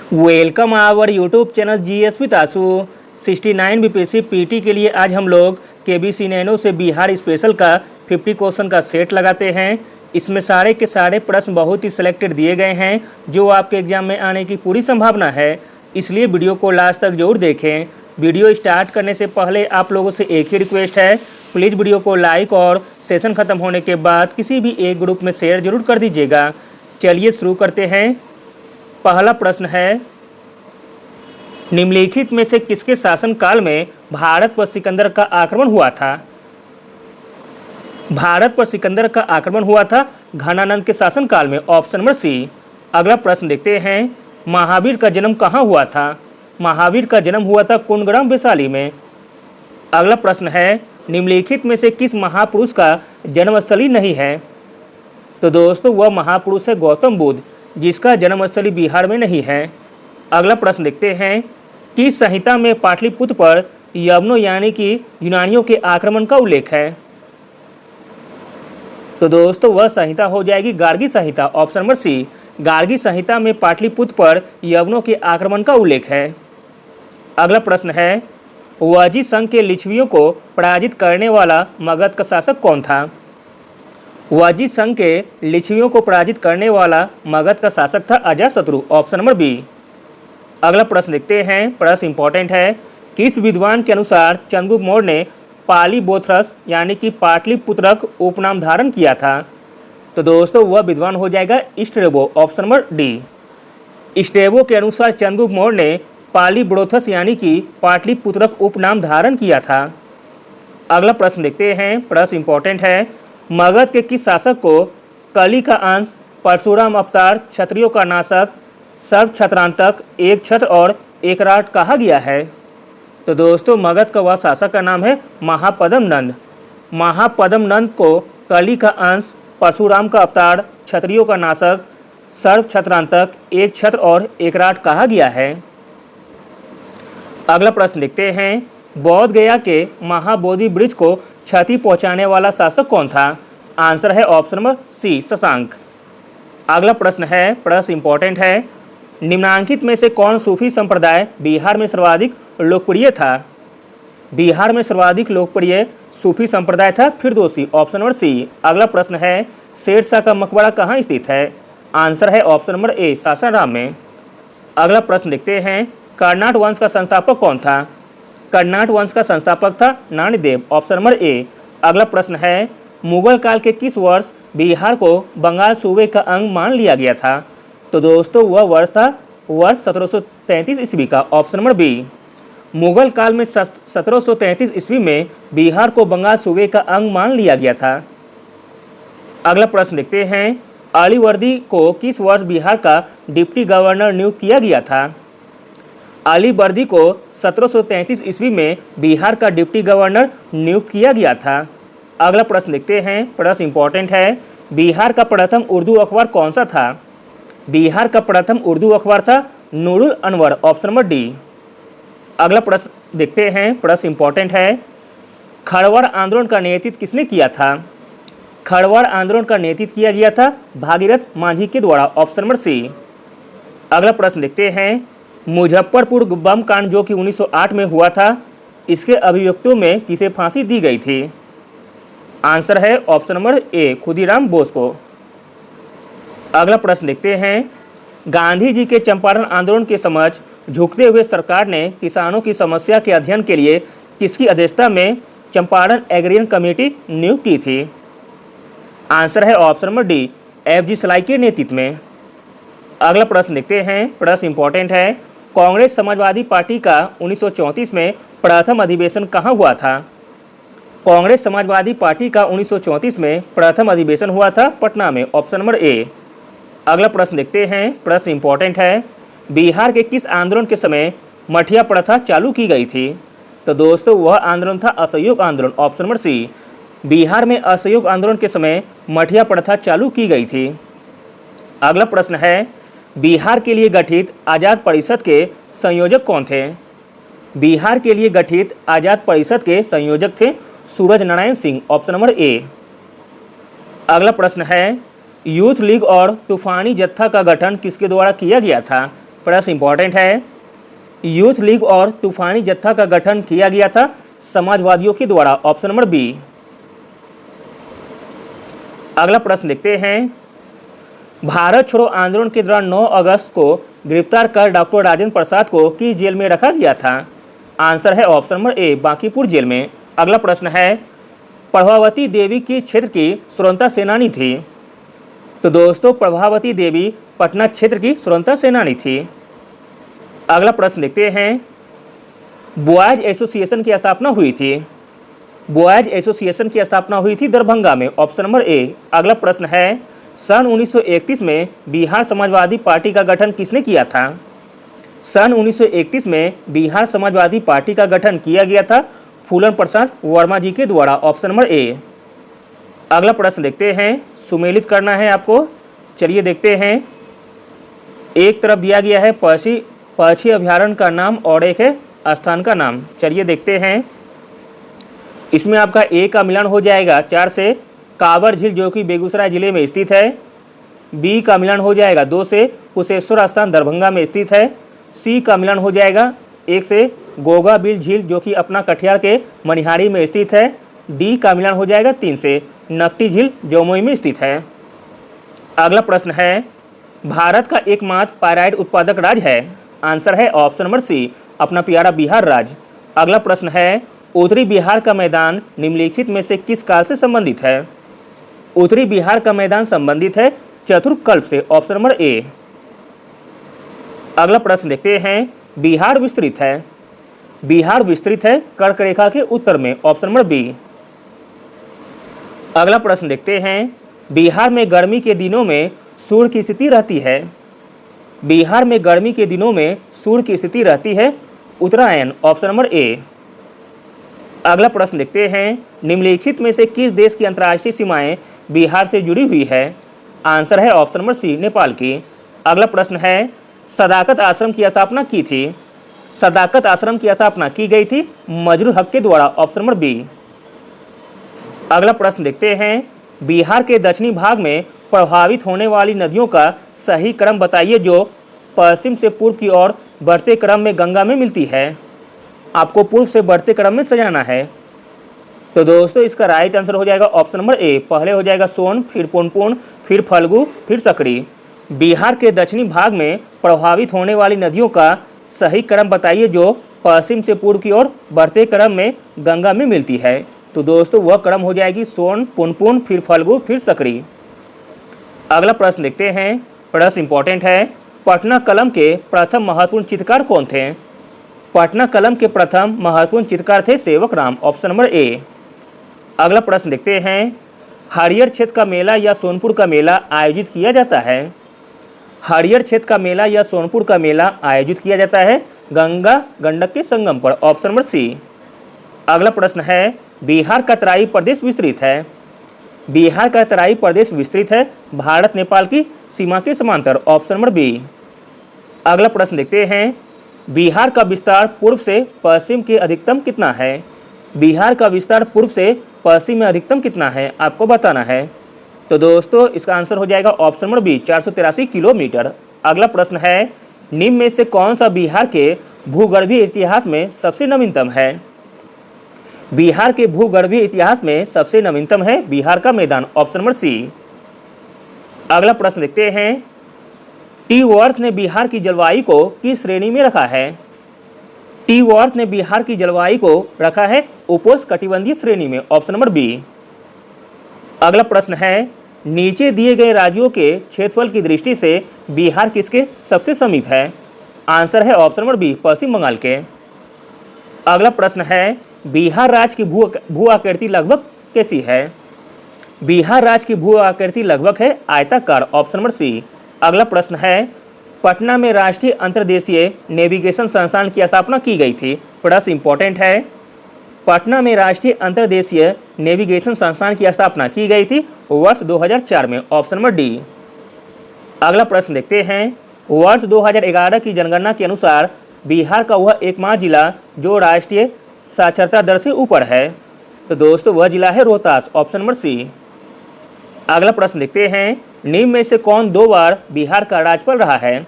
Welcome our YouTube channel GS with Ashu. 69 BPSC PT के लिए आज हम लोग केबीसी नैनो से बिहार स्पेशल का 50 क्वेश्चन का सेट लगाते हैं। इसमें सारे के सारे प्रश्न बहुत ही सिलेक्टेड दिए गए हैं जो आपके एग्जाम में आने की पूरी संभावना है, इसलिए वीडियो को लास्ट तक जरूर देखें। वीडियो स्टार्ट करने से पहले आप लोगों से एक ही रिक्वेस्ट है, प्लीज़ वीडियो को लाइक और सेशन ख़त्म होने के बाद किसी भी एक ग्रुप में शेयर जरूर कर दीजिएगा। चलिए शुरू करते हैं। पहला प्रश्न है, निम्नलिखित में से किसके शासनकाल में भारत पर सिकंदर का आक्रमण हुआ था? भारत पर सिकंदर का आक्रमण हुआ था घनानंद के शासनकाल में, ऑप्शन नंबर सी। अगला प्रश्न देखते हैं, महावीर का जन्म कहाँ हुआ था? महावीर का जन्म हुआ था कुंडग्राम वैशाली में। अगला प्रश्न है, निम्नलिखित में से किस महापुरुष का जन्मस्थली नहीं है? तो दोस्तों वह महापुरुष है गौतम बुद्ध, जिसका जन्मस्थली बिहार में नहीं है। अगला प्रश्न देखते हैं, किस संहिता में पाटलिपुत्र पर यवनों यानी कि यूनानियों के आक्रमण का उल्लेख है? तो दोस्तों वह संहिता हो जाएगी गार्गी संहिता, ऑप्शन नंबर सी। गार्गी संहिता में पाटलिपुत्र पर यवनों के आक्रमण का उल्लेख है। अगला प्रश्न है, वजी संघ के लिच्छवियों को पराजित करने वाला मगध का शासक कौन था? वजी संघ के लिच्छवियों को पराजित करने वाला मगध का शासक था अजातशत्रु, ऑप्शन नंबर बी। अगला प्रश्न देखते हैं, प्रश्न इंपॉर्टेंट है, किस विद्वान के अनुसार चंद्रगुप्त मौर्य ने पालीबोथरस यानी कि पाटलिपुत्रक उपनाम धारण किया था? तो दोस्तों वह विद्वान हो जाएगा Strabo, option number D. Strabo के अनुसार चंद्रगुप्त मौर्य ने पालीब्रोथस यानी कि पाटलिपुत्रक उपनाम धारण किया था। अगला प्रश्न देखते हैं, प्रश्न इंपॉर्टेंट है, मगध के किस शासक को कली का अंश, परशुराम अवतार, क्षत्रियों का नाशक, सर्व छत्रांतक, एक छत्र और एकराट कहा गया है? तो दोस्तों मगध का वह शासक का नाम है महापद्म नंद। महापद्म नंद को कली का अंश, परशुराम का अवतार, क्षत्रियों का नाशक, सर्व छत्रांतक, एक छत्र और एकराट कहा गया है। अगला प्रश्न देखते हैं, बोध गया के महाबोधि वृक्ष को क्षति पहुंचाने वाला शासक कौन था? आंसर है ऑप्शन नंबर सी, शशांक। अगला प्रश्न है, प्रश्न इंपॉर्टेंट है, निम्नांकित में से कौन सूफी संप्रदाय बिहार में सर्वाधिक लोकप्रिय था? बिहार में सर्वाधिक लोकप्रिय सूफी संप्रदाय था फिरदौसी, ऑप्शन नंबर सी। अगला प्रश्न है, शेरशाह का मकबरा कहाँ स्थित है? आंसर है ऑप्शन नंबर ए, सासाराम में। अगला प्रश्न देखते हैं, कर्नाट वंश का संस्थापक कौन था? कर्नाट वंश का संस्थापक था नानीदेव, ऑप्शन नंबर ए। अगला प्रश्न है, मुगल काल के किस वर्ष बिहार को बंगाल सूबे का अंग मान लिया गया था? तो दोस्तों वह वर्ष था वर्ष 1733 ईस्वी का, ऑप्शन नंबर बी। मुगल काल में 1733 ईस्वी में बिहार को बंगाल सूबे का अंग मान लिया गया था। अगला प्रश्न देखते हैं, अलीवर्दी को किस वर्ष बिहार का डिप्टी गवर्नर नियुक्त किया गया था? अलीवर्दी को 1733 ईस्वी में बिहार का डिप्टी गवर्नर नियुक्त किया गया था। अगला प्रश्न देखते हैं, प्रश्न इंपॉर्टेंट है, बिहार का प्रथम उर्दू अखबार कौन सा था? बिहार का प्रथम उर्दू अखबार था Noorul Anwar, option number D. अगला प्रश्न देखते हैं, प्रश्न इंपॉर्टेंट है, खड़वाड़ आंदोलन का नेतृत्व किसने किया था? खड़वाड़ आंदोलन का नेतृत्व किया गया था भागीरथ मांझी के द्वारा, ऑप्शन नंबर सी। अगला प्रश्न देखते हैं, मुजफ्फरपुर बम कांड जो कि 1908 में हुआ था, इसके अभियुक्तों में किसे फांसी दी गई थी? आंसर है ऑप्शन नंबर ए, खुदीराम बोस को। अगला प्रश्न देखते हैं, गांधी जी के चंपारण आंदोलन के समक्ष झुकते हुए सरकार ने किसानों की समस्या के अध्ययन के लिए किसकी अध्यक्षता में चंपारण एग्रीरियन कमेटी नियुक्त की थी? आंसर है ऑप्शन नंबर डी, एफ.जी. सलाई के नेतृत्व में। अगला प्रश्न देखते हैं, प्रश्न इंपॉर्टेंट है, कांग्रेस समाजवादी पार्टी का 1934 में प्रथम अधिवेशन कहाँ हुआ था? कांग्रेस समाजवादी पार्टी का 1934 में प्रथम अधिवेशन हुआ था पटना में, ऑप्शन नंबर ए। अगला प्रश्न देखते हैं, प्रश्न इंपॉर्टेंट है, बिहार के किस आंदोलन के समय मठिया प्रथा चालू की गई थी? तो दोस्तों वह आंदोलन था असहयोग आंदोलन, ऑप्शन नंबर सी। बिहार में असहयोग आंदोलन के समय मठिया प्रथा चालू की गई थी। अगला प्रश्न है, बिहार के लिए गठित आज़ाद परिषद के संयोजक कौन थे? बिहार के लिए गठित आज़ाद परिषद के संयोजक थे Suraj Narayan Singh, option number A. अगला प्रश्न है, यूथ लीग और तूफानी जत्था का गठन किसके द्वारा किया गया था? प्रश्न इंपॉर्टेंट है। यूथ लीग और तूफानी जत्था का गठन किया गया था समाजवादियों के द्वारा, ऑप्शन नंबर बी। अगला प्रश्न देखते हैं। भारत छोड़ो आंदोलन के दौरान 9 अगस्त को गिरफ्तार कर डॉक्टर राजेंद्र प्रसाद को किस जेल में रखा गया था? आंसर है option number A, Bankipur jail में। अगला प्रश्न है। प्रभावती देवी की क्षेत्र की स्वतंत्रता सेनानी थी? तो दोस्तों प्रभावती देवी पटना क्षेत्र की स्वतंत्रता सेनानी थी। अगला प्रश्न देखते हैं। बॉयज एसोसिएशन की स्थापना हुई थी? बॉयज एसोसिएशन की स्थापना हुई थी दरभंगा में, ऑप्शन नंबर ए। अगला प्रश्न है। सन 1931 में बिहार समाजवादी पार्टी का गठन किसने किया था? सन 1931 में बिहार समाजवादी पार्टी का गठन किया गया था फूलन प्रसाद वर्मा जी के द्वारा, ऑप्शन नंबर ए। अगला प्रश्न देखते हैं। सुमेलित करना है आपको। चलिए देखते हैं। एक तरफ दिया गया है पक्षी अभ्यारण्य का नाम और एक है स्थान का नाम। चलिए देखते हैं। इसमें आपका ए का मिलान हो जाएगा 4 से कांवर झील जो कि बेगूसराय जिले में स्थित है। बी का मिलान हो जाएगा 2 से कुशेश्वर स्थान दरभंगा में स्थित है। सी का मिलान हो जाएगा 1 से गोगा बिल झील जो कि अपना कटिहार के मनिहारी में स्थित है। डी का मिलान हो जाएगा 3 से नकटी झील जमुई में स्थित है। अगला प्रश्न है। भारत का एकमात्र पायराइट उत्पादक राज्य है? आंसर है ऑप्शन नंबर सी, अपना प्यारा बिहार राज्य। अगला प्रश्न है। उत्तरी बिहार का मैदान निम्नलिखित में से किस काल से संबंधित है? उत्तरी बिहार का मैदान संबंधित है चतुर्कल्प से, ऑप्शन नंबर ए। अगला प्रश्न देखते हैं। बिहार विस्तृत है? बिहार विस्तृत है कर्क रेखा के उत्तर में, ऑप्शन नंबर बी। अगला प्रश्न देखते हैं। बिहार में गर्मी के दिनों में सूर्य की स्थिति रहती है? बिहार में गर्मी के दिनों में सूर्य की स्थिति रहती है उत्तरायण, ऑप्शन नंबर ए। अगला प्रश्न देखते हैं। निम्नलिखित में से किस देश की अंतर्राष्ट्रीय सीमाएं बिहार से जुड़ी हुई है? आंसर है ऑप्शन नंबर सी, नेपाल की। अगला प्रश्न है। सदाकत आश्रम की स्थापना की थी? सदाकत आश्रम की स्थापना की गई थी मजरूल हक के द्वारा, ऑप्शन नंबर बी। अगला प्रश्न देखते हैं। बिहार के दक्षिणी भाग में प्रभावित होने वाली नदियों का सही क्रम बताइए जो पश्चिम से पूर्व की ओर बढ़ते क्रम में गंगा में मिलती है। आपको पूर्व से बढ़ते क्रम में सजाना है। तो दोस्तों इसका राइट आंसर हो जाएगा ऑप्शन नंबर ए। पहले हो जाएगा सोन, फिर पुनपुन, फिर फल्गु, फिर सकड़ी। बिहार के दक्षिणी भाग में प्रभावित होने वाली नदियों का सही क्रम बताइए जो पश्चिम से पूर्व की ओर बढ़ते क्रम में गंगा में मिलती है। तो दोस्तों वह क्रम हो जाएगी सोन, पुनपुन, फिर फल्गु, फिर सकड़ी। अगला प्रश्न देखते हैं। प्रश्न इंपॉर्टेंट है। पटना कलम के प्रथम महत्वपूर्ण चित्रकार कौन थे? पटना कलम के प्रथम महत्वपूर्ण चित्रकार थे सेवक राम, ऑप्शन नंबर ए। अगला प्रश्न देखते हैं। हरियर क्षेत्र का मेला या सोनपुर का मेला आयोजित किया जाता है? हरियर क्षेत्र का मेला या सोनपुर का मेला आयोजित किया जाता है गंगा गंडक के संगम पर, ऑप्शन नंबर सी। अगला प्रश्न है। बिहार का तराई प्रदेश विस्तृत है? बिहार का तराई प्रदेश विस्तृत है भारत नेपाल की सीमा के समांतर, ऑप्शन नंबर बी। अगला प्रश्न देखते हैं। बिहार का विस्तार पूर्व से पश्चिम के अधिकतम कितना है? बिहार का विस्तार पूर्व से पश्चिम में अधिकतम कितना है आपको बताना है। तो दोस्तों इसका आंसर हो जाएगा ऑप्शन नंबर बी, 483 किलोमीटर। अगला प्रश्न है। निम्न में से कौन सा बिहार के भूगर्भीय इतिहास में सबसे नवीनतम है? बिहार के भूगर्भीय इतिहास में सबसे नवीनतम है बिहार का मैदान, ऑप्शन नंबर सी। अगला प्रश्न देखते हैं। टी वर्थ ने बिहार की जलवायु को किस श्रेणी में रखा है? टी वर्थ ने बिहार की जलवायु को रखा है उपोष्णकटिबंधीय श्रेणी में, ऑप्शन नंबर बी। अगला प्रश्न है। नीचे दिए गए राज्यों के क्षेत्रफल की दृष्टि से बिहार किसके सबसे समीप है? आंसर है ऑप्शन नंबर बी, पश्चिम बंगाल के। अगला प्रश्न है। बिहार राज्य की भू आकृति लगभग कैसी है? बिहार राज्य की भू आकृति लगभग है आयताकार, ऑप्शन नंबर सी। अगला प्रश्न है। पटना में राष्ट्रीय अंतर्देशीय नेविगेशन संस्थान की स्थापना की गई थी? प्रश्न इंपॉर्टेंट है। पटना में राष्ट्रीय अंतर्देशीय नेविगेशन संस्थान की स्थापना की गई थी वर्ष 2004 में, ऑप्शन नंबर डी। अगला प्रश्न देखते हैं। वर्ष 2011 की जनगणना के अनुसार बिहार का वह एकमात्र जिला जो राष्ट्रीय साक्षरता दर से ऊपर है। तो दोस्तों वह जिला है रोहतास, ऑप्शन नंबर सी। अगला प्रश्न देखते हैं। निम्न में से कौन 2 बार बिहार का राज्यपाल रहा है?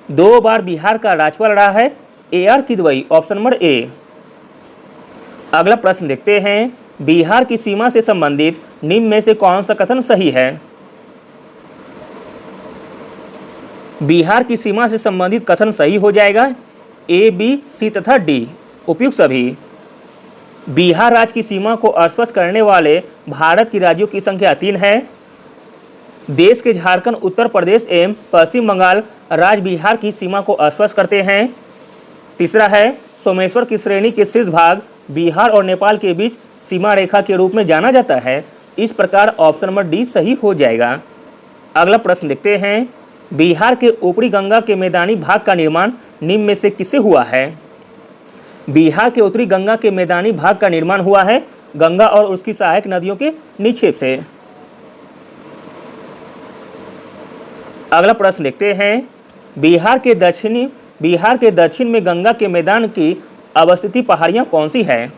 2 बार बिहार का राज्यपाल रहा है AR Kidwai, option number A. अगला प्रश्न देखते हैं, बिहार की सीमा से संबंधित निम्न में से कौन सा कथन सही है? बिहार की सीमा से संबंधित कथन सही हो जाएगा A, B, C तथा D, उपयुक्त सभी। बिहार राज्य की सीमा को अस्पष्ट करने वाले भारत की राज्यों की संख्या 3 है। देश के झारखंड, उत्तर प्रदेश एवं पश्चिम बंगाल राज्य बिहार की सीमा को अस्पष्ट करते हैं। तीसरा है, सोमेश्वर की श्रेणी के शीर्ष भाग बिहार और नेपाल के बीच सीमा रेखा के रूप में जाना जाता है। इस प्रकार ऑप्शन नंबर डी सही हो जाएगा। अगला प्रश्न देखते हैं, बिहार के ऊपरी गंगा के मैदानी भाग का निर्माण निम्न में से किससे हुआ है? बिहार के उत्तरी गंगा के मैदानी भाग का निर्माण हुआ है गंगा और उसकी सहायक नदियों के निक्षेप से। अगला प्रश्न देखते हैं, बिहार के दक्षिण में गंगा के मैदान की अवस्थित पहाड़ियां कौन सी है?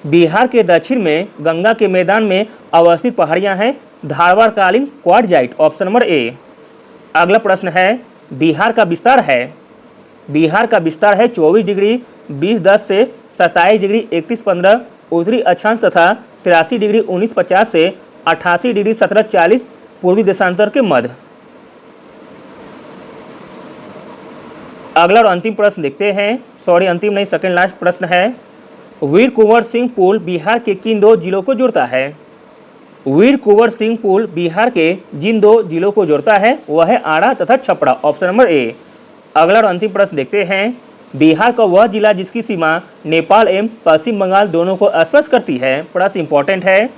बिहार के दक्षिण में गंगा के मैदान में अवस्थित पहाड़ियां हैं धारवाड़कालीन क्वार्टजाइट, ऑप्शन नंबर ए। अगला प्रश्न है, बिहार का विस्तार है 24 डिग्री 20-10 से 27 डिग्री 31-15 उत्तरी अक्षांश तथा 83 डिग्री 19-50 से 88 डिग्री 17-40 पूर्वी देशांतर के मध्य। अगला और अंतिम प्रश्न देखते हैं, अंतिम नहीं, सेकंड लास्ट प्रश्न है, वीर कुंवर सिंह पुल बिहार के किन 2 जिलों को जोड़ता है? वीर कुंवर सिंह पुल बिहार के जिन 2 जिलों को जोड़ता है वह है आरा तथा छपरा, ऑप्शन नंबर ए। अगला और अंतिम प्रश्न देखते हैं, बिहार का वह जिला जिसकी सीमा नेपाल एवं पश्चिम बंगाल दोनों को स्पर्श करती है। प्रश्न इंपॉर्टेंट है,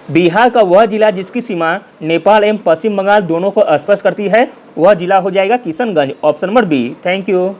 बिहार का वह जिला जिसकी सीमा नेपाल एवं पश्चिम बंगाल दोनों को स्पर्श करती है वह जिला हो जाएगा Kishanganj, option number B. Thank you.